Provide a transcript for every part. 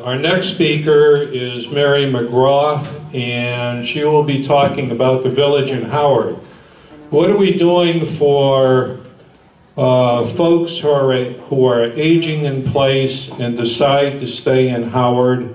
Our next speaker is Mary McGraw, and she will be talking about the village in Howard. What are we doing for folks who are aging in place and decide to stay in Howard?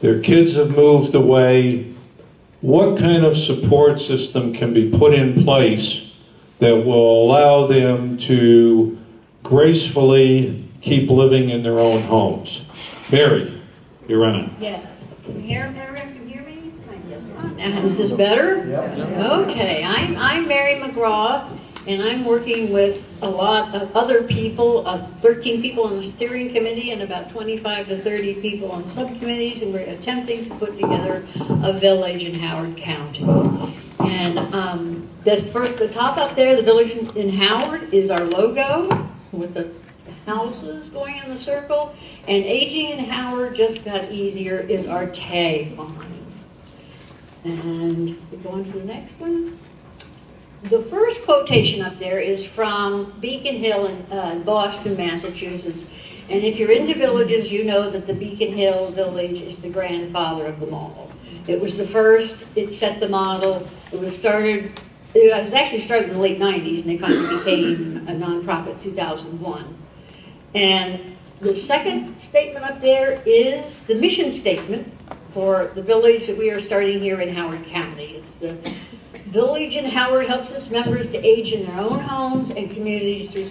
Their kids have moved away. What kind of support system can be put in place that will allow them to gracefully keep living in their own homes? Mary, you're on it. Yes. Can you hear me? Yes. Is this better? Yep. Okay. I'm Mary McGraw, and I'm working with a lot of other people, 13 people on the steering committee and about 25 to 30 people on subcommittees, and we're attempting to put together a village in Howard County. And the top up there, the village in Howard, is our logo with the houses going in the circle, and Aging in Howard Just Got Easier is our tagline. And we're going to the next one. The first quotation up there is from Beacon Hill in Boston, Massachusetts. And if you're into villages, you know that the Beacon Hill village is the grandfather of them all. It was the first, it set the model. It was actually started in the late 90s, and it kind of became a nonprofit in 2001. And the second statement up there is the mission statement for the village that we are starting here in Howard County. It's the village in Howard helps its members to age in their own homes and communities through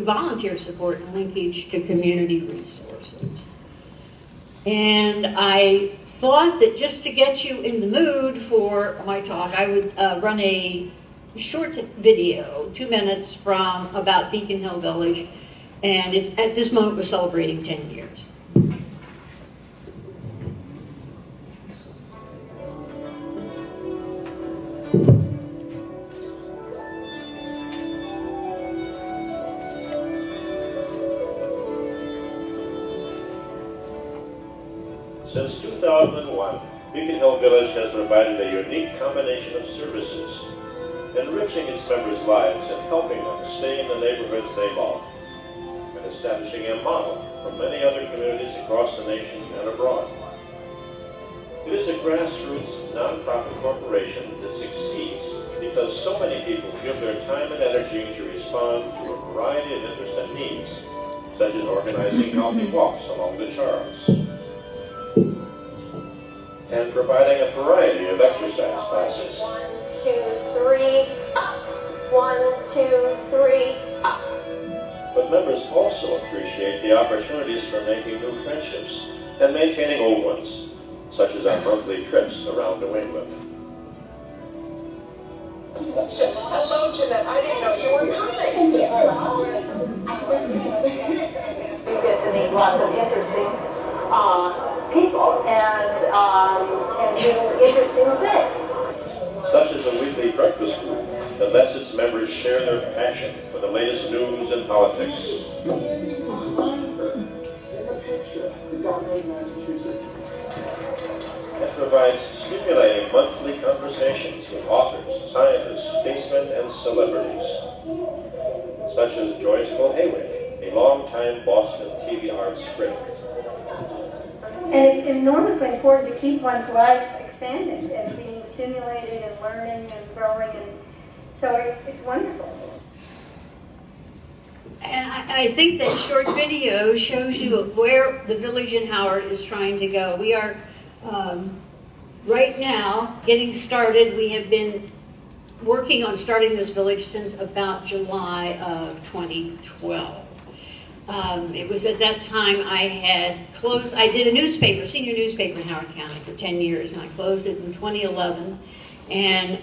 volunteer support and linkage to community resources. And I thought that just to get you in the mood for my talk, I would run a short video, 2 minutes, about Beacon Hill Village. And at this moment, we're celebrating 10 years. Since 2001, Beacon Hill Village has provided a unique combination of services, enriching its members' lives and helping them to stay in the neighborhoods they love, and establishing a model for many other communities across the nation and abroad. It is a grassroots, nonprofit corporation that succeeds because so many people give their time and energy to respond to a variety of interests and needs, such as organizing healthy walks along the Charles, and providing a variety of exercise classes. 1, 2, 3, up. 1, 2, 3, up. But members also appreciate the opportunities for making new friendships and maintaining old ones, such as our monthly trips around New England. Hello, Jeanette. I didn't know you were coming. You get to meet lots of interesting people and do interesting things. Such as a weekly breakfast group that lets its members share their passion for the latest news and politics. It provides stimulating monthly conversations with authors, scientists, statesmen, and celebrities, such as Joyce Haywick, a longtime Boston TV arts critic. And it's enormously important to keep one's life expanding and being stimulated and learning and growing, and so it's wonderful. And I think that short video shows you where the village in Howard is trying to go. We are right now getting started. We have been working on starting this village since about July of 2012. It was at that time I did a newspaper, senior newspaper in Howard County for 10 years, and I closed it in 2011. And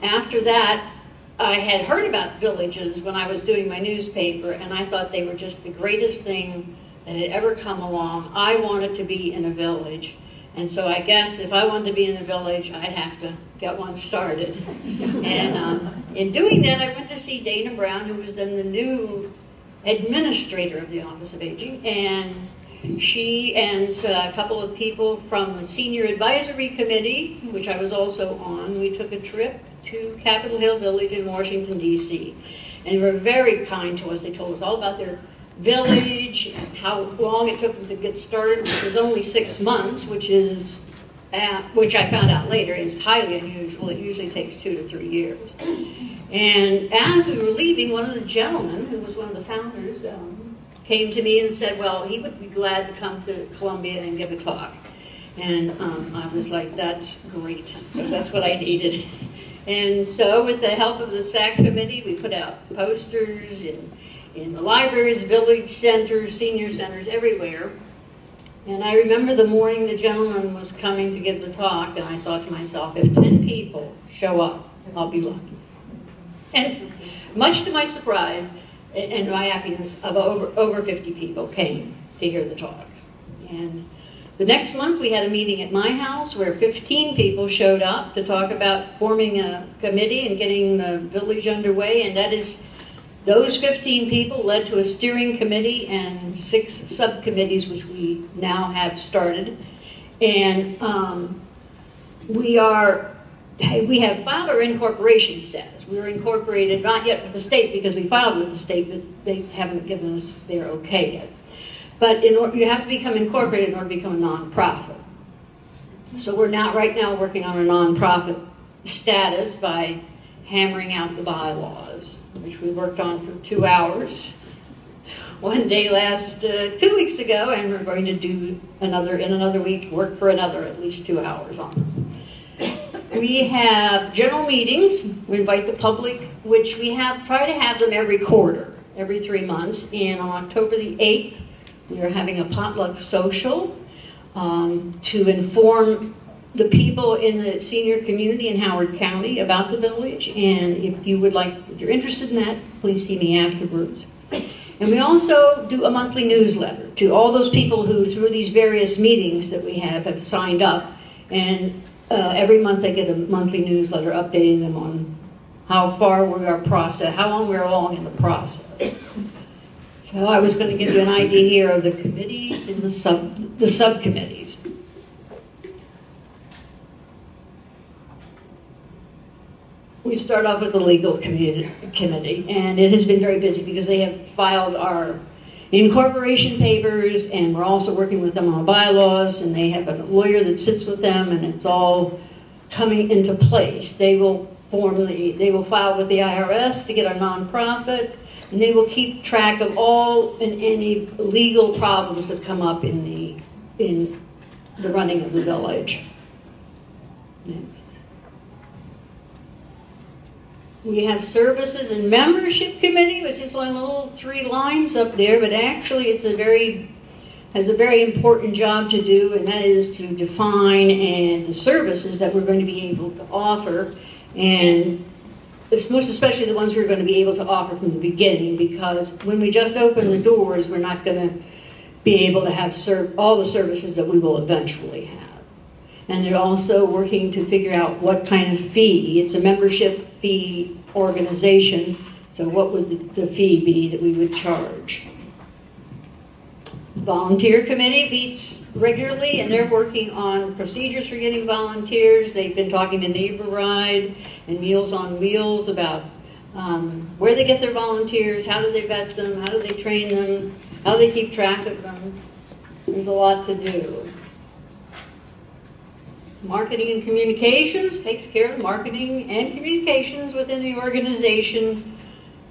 after that, I had heard about villages when I was doing my newspaper, and I thought they were just the greatest thing that had ever come along. I wanted to be in a village, and so I guess if I wanted to be in a village, I'd have to get one started. And in doing that, I went to see Dana Brown, who was then the new administrator of the Office of Aging, and she and a couple of people from the Senior Advisory Committee, which I was also on, we took a trip to Capitol Hill Village in Washington, D.C. And they were very kind to us. They told us all about their village, how long it took them to get started, which was only 6 months, which I found out later is highly unusual. It usually takes 2 to 3 years. And as we were leaving, one of the gentlemen, who was one of the founders, came to me and said, well, he would be glad to come to Columbia and give a talk. And I was like, that's great, because that's what I needed. And so with the help of the SAC committee, we put out posters in the libraries, village centers, senior centers, everywhere. And I remember the morning the gentleman was coming to give the talk, and I thought to myself, if 10 people show up, I'll be lucky. And much to my surprise and my happiness, of over 50 people came to hear the talk. And the next month we had a meeting at my house where 15 people showed up to talk about forming a committee and getting the village underway, and that is, those 15 people led to a steering committee and 6 subcommittees, which we now have started. And we have filed our incorporation status. We were incorporated, not yet with the state because we filed with the state, but they haven't given us their okay yet. But you have to become incorporated in order to become a nonprofit. So we're right now working on a nonprofit status by hammering out the bylaws, which we worked on for 2 hours. One day 2 weeks ago, and we're going to do in another week, work for another at least 2 hours on it. We have general meetings. We invite the public, which we try to have them every quarter, every 3 months. And on October the 8th, we are having a potluck social to inform the people in the senior community in Howard County about the village. And if you're interested in that, please see me afterwards. And we also do a monthly newsletter to all those people who, through these various meetings that we have signed up. And every month they get a monthly newsletter updating them on how long we're along in the process. So I was going to give you an idea here of the committees and the subcommittees. We start off with the legal committee, and it has been very busy because they have filed our incorporation papers, and we're also working with them on bylaws, and they have a lawyer that sits with them, and it's all coming into place. They will file with the IRS to get our nonprofit, and they will keep track of all and any legal problems that come up in the running of the village. Next. We have services and membership committee, which is only little 3 lines up there, but actually has a very important job to do, and that is to define the services that we're going to be able to offer, and most especially the ones we're going to be able to offer from the beginning, because when we just open the doors, we're not going to be able to have all the services that we will eventually have. And they're also working to figure out what kind of fee. It's a membership fee organization, so what would the fee be that we would charge? Volunteer committee meets regularly, and they're working on procedures for getting volunteers. They've been talking to Neighbor Ride and Meals on Wheels about where they get their volunteers, how do they vet them, how do they train them, how do they keep track of them. There's a lot to do. Marketing and communications takes care of marketing and communications within the organization.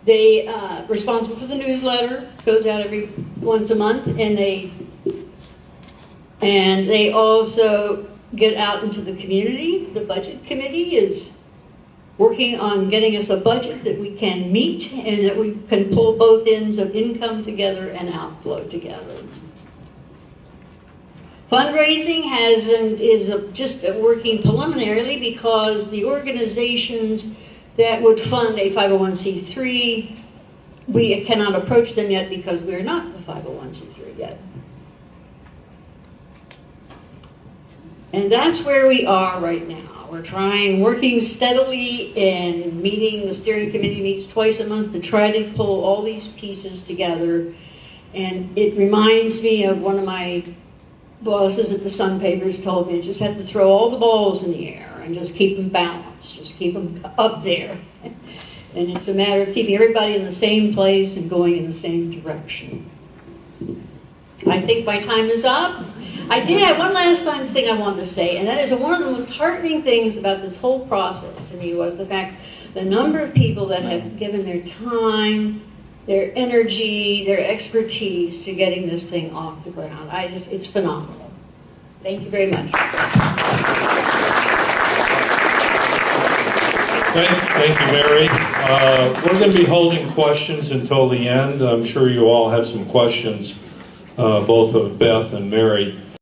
They responsible for the newsletter, goes out every once a month, and they also get out into the community. The budget committee is working on getting us a budget that we can meet and that we can pull both ends of income together and outflow together. Fundraising is just working preliminarily because the organizations that would fund a 501c3, we cannot approach them yet because we're not a 501c3 yet. And that's where we are right now. We're working steadily and meeting. The steering committee meets twice a month to try to pull all these pieces together. And it reminds me of one of my bosses at the Sun Papers told me, just have to throw all the balls in the air and just keep them balanced, just keep them up there. And it's a matter of keeping everybody in the same place and going in the same direction. I think my time is up. I did have one last thing I wanted to say, and that is one of the most heartening things about this whole process to me was the fact the number of people that have given their time, their energy, their expertise to getting this thing off the ground. It's phenomenal. Thank you very much. Thank you, Mary. We're going to be holding questions until the end. I'm sure you all have some questions, both of Beth and Mary.